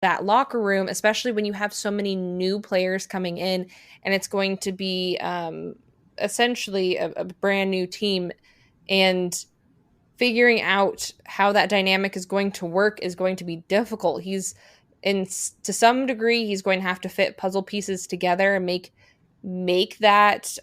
that locker room, especially when you have so many new players coming in, and it's going to be essentially a brand new team, and figuring out how that dynamic is going to work is going to be difficult. He's in to some degree he's going to have to fit puzzle pieces together and make that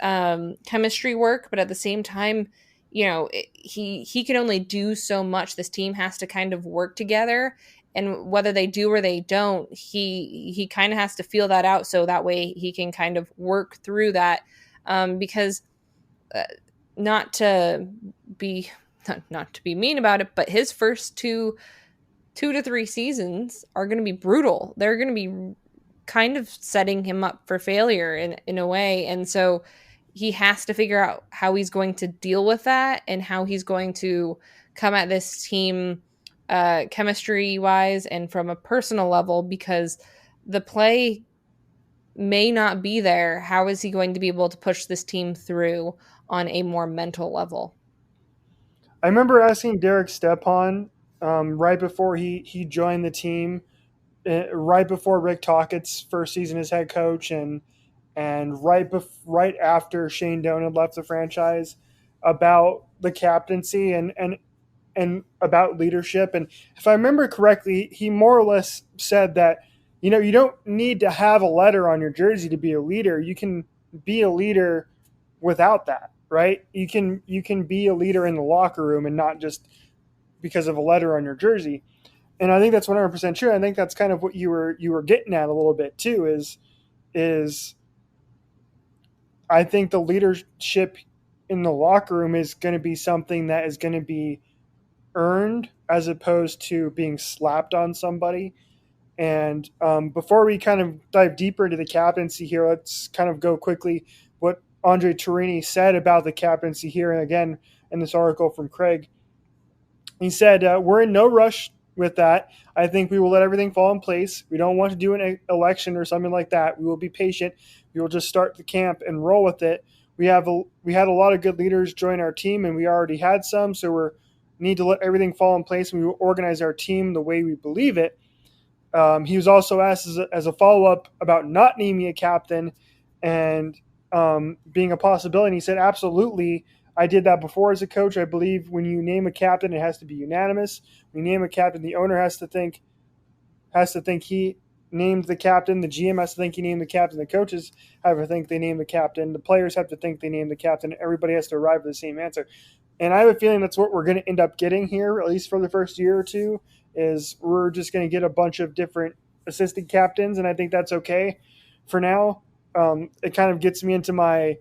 chemistry work, but at the same time, he can only do so much. This team has to kind of work together, and whether they do or they don't, he kind of has to feel that out, so that way he can kind of work through that, because uh, not to be not to be mean about it, but his first two to three seasons are going to be brutal. They're going to be kind of setting him up for failure in a way. And so he has to figure out how he's going to deal with that and how he's going to come at this team chemistry wise and from a personal level, because the play may not be there. How is he going to be able to push this team through on a more mental level? I remember asking Derek Stepan right before he joined the team, right before Rick Tockett's first season as head coach, and right after Shane Doan had left the franchise, about the captaincy and about leadership. And if I remember correctly, he more or less said that, you don't need to have a letter on your jersey to be a leader. You can be a leader without that, right? You can be a leader in the locker room and not just because of a letter on your jersey. And I think that's 100% true. I think that's kind of what you were getting at a little bit too. Is I think the leadership in the locker room is going to be something that is going to be earned as opposed to being slapped on somebody. And before we kind of dive deeper into the captaincy here, let's kind of go quickly what Andre Tourigny said about the captaincy here. And again, in this article from Craig, he said, "We're in no rush with that. I think we will let everything fall in place. We don't want to do an election or something like that. We will be patient. We will just start the camp and roll with it. We had a lot of good leaders join our team, and we already had some. So we need to let everything fall in place, and we will organize our team the way we believe it." He was also asked as a follow up about not naming a captain and being a possibility. And he said, "Absolutely. I did that before as a coach. I believe when you name a captain, it has to be unanimous. When you name a captain, the owner has to think he named the captain. The GM has to think he named the captain. The coaches have to think they named the captain. The players have to think they named the captain. Everybody has to arrive at the same answer." And I have a feeling that's what we're going to end up getting here, at least for the first year or two, is we're just going to get a bunch of different assistant captains, and I think that's okay for now. It kind of gets me into my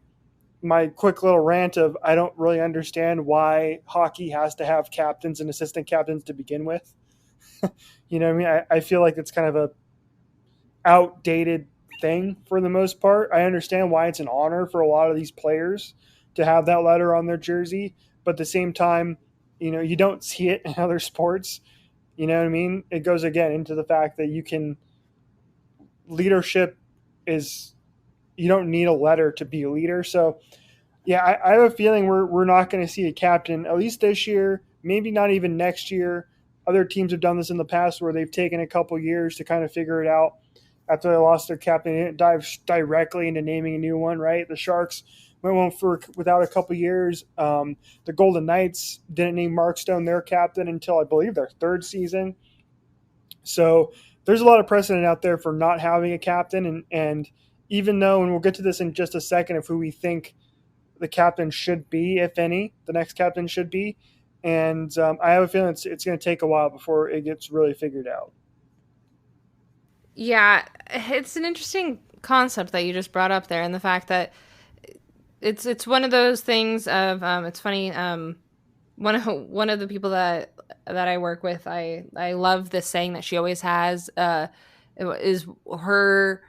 quick little rant of I don't really understand why hockey has to have captains and assistant captains to begin with. You know what I mean? I feel like it's kind of a outdated thing for the most part. I understand why it's an honor for a lot of these players to have that letter on their jersey, but at the same time, you don't see it in other sports. You know what I mean? It goes again into the fact that leadership is, you don't need a letter to be a leader. So yeah, I have a feeling we're not going to see a captain at least this year, maybe not even next year. Other teams have done this in the past where they've taken a couple years to kind of figure it out after they lost their captain. They didn't dive directly into naming a new one, right? The Sharks went one for without a couple years. The Golden Knights didn't name Mark Stone their captain until I believe their third season. So there's a lot of precedent out there for not having a captain, and even though, and we'll get to this in just a second, of who we think the captain should be, if any, the next captain should be. And I have a feeling it's going to take a while before it gets really figured out. Yeah, it's an interesting concept that you just brought up there, and the fact that it's one of those things of it's funny, one of the people that I work with, I love this saying that she always has, is her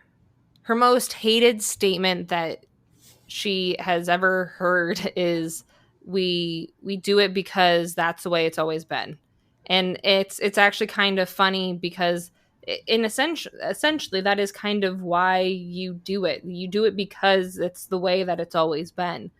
most hated statement that she has ever heard is, we do it because that's the way it's always been. And it's actually kind of funny because in essentially that is kind of why you do it. You do it because it's the way that it's always been.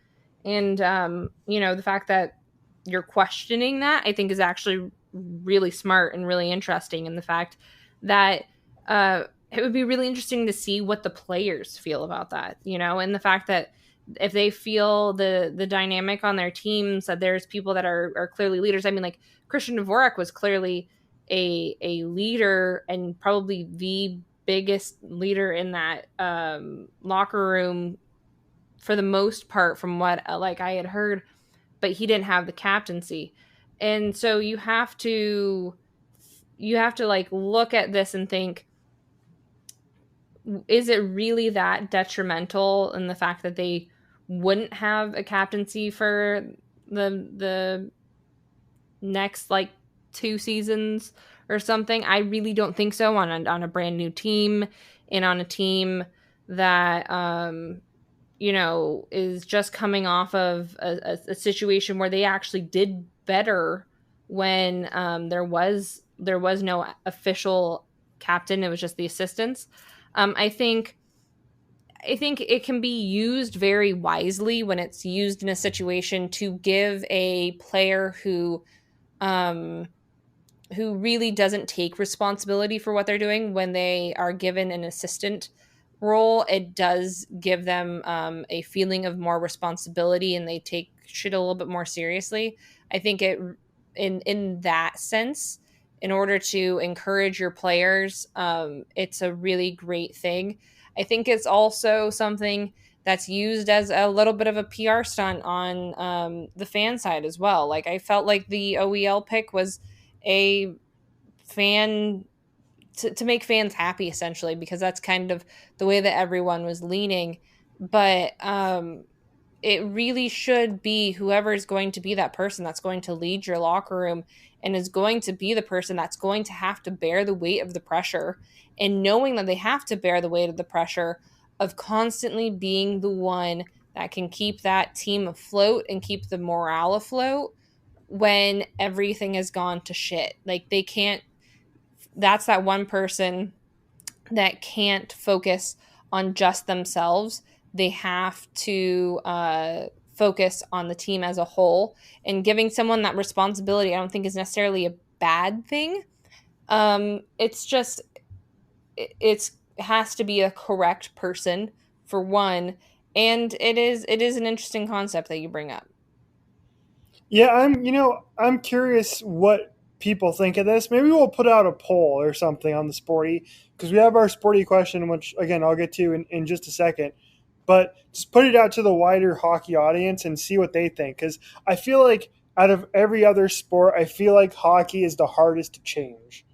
And the fact that you're questioning that, I think, is actually really smart and really interesting. And the fact that it would be really interesting to see what the players feel about that, and the fact that if they feel the dynamic on their teams, that there's people that are clearly leaders. I mean, like Christian Dvorak was clearly a leader, and probably the biggest leader in that locker room for the most part, from what like I had heard, but he didn't have the captaincy. And so you have to like look at this and think, is it really that detrimental in the fact that they wouldn't have a captaincy for the next like 2 seasons or something? I really don't think so on a brand new team, and on a team that is just coming off of a situation where they actually did better when there was no official captain. It was just the assistants. I think it can be used very wisely when it's used in a situation to give a player um, who really doesn't take responsibility for what they're doing, when they are given an assistant role. It does give them a feeling of more responsibility, and they take shit a little bit more seriously. I think in that sense, in order to encourage your players, it's a really great thing. I think it's also something that's used as a little bit of a PR stunt on the fan side as well. Like, I felt like the OEL pick was a fan to make fans happy, essentially, because that's kind of the way that everyone was leaning. But it really should be whoever is going to be that person that's going to lead your locker room, and is going to be the person that's going to have to bear the weight of the pressure, and knowing that they have to bear the weight of the pressure of constantly being the one that can keep that team afloat and keep the morale afloat when everything has gone to shit. Like, they can't, that's that one person that can't focus on just themselves. They have to focus on the team as a whole. And giving someone that responsibility, I don't think is necessarily a bad thing. It's just, it has to be a correct person, for one. And it is an interesting concept that you bring up. Yeah, I'm curious what people think of this. Maybe we'll put out a poll or something on the sporty, because we have our sporty question, which again I'll get to in just a second. But just put it out to the wider hockey audience and see what they think. Because I feel like out of every other sport, I feel like hockey is the hardest to change,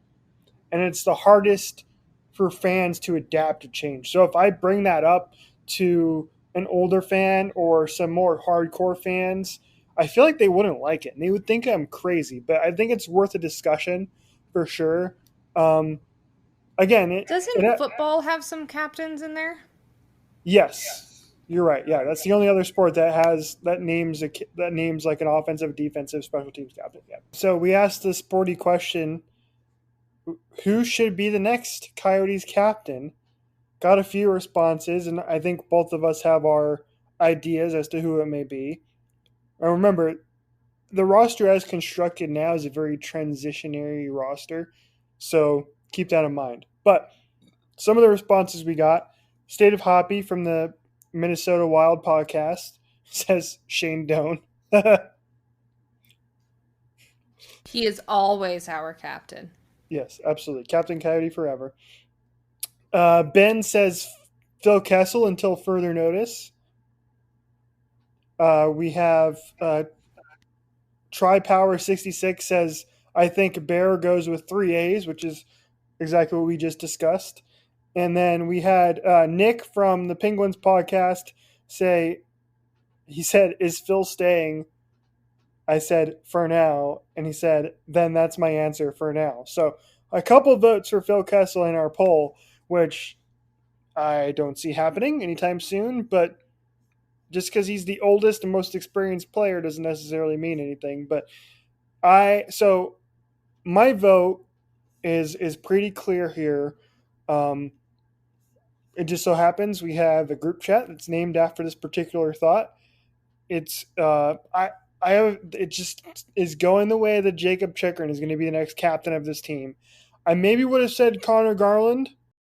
and it's the hardest for fans to adapt to change. So if I bring that up to an older fan or some more hardcore fans, I feel like they wouldn't like it, and they would think I'm crazy. But I think it's worth a discussion for sure. Um, again, Doesn't football have some captains in there? yes, you're right. Yeah, that's the only other sport that has that names like an offensive, defensive, special teams captain. Yeah. So we asked the sporty question: who should be the next Coyotes captain? Got a few responses, and I think both of us have our ideas as to who it may be. And remember, the roster as constructed now is a very transitionary roster, so keep that in mind. But some of the responses we got: State of Hoppy from the Minnesota Wild podcast says Shane Doan. He is always our captain. Yes, absolutely. Captain Coyote forever. Ben says Phil Kessel until further notice. We have TriPower66 says, I think Bear goes with 3 A's, which is exactly what we just discussed. And then we had Nick from the Penguins podcast say, he said, is Phil staying? I said, for now. And he said, then that's my answer for now. So a couple votes for Phil Kessel in our poll, which I don't see happening anytime soon, but just because he's the oldest and most experienced player doesn't necessarily mean anything. But so my vote is pretty clear here. It just so happens we have a group chat that's named after this particular thought. It's I have it just is going the way that Jakob Chychrun is going to be the next captain of this team. I maybe would have said Connor Garland,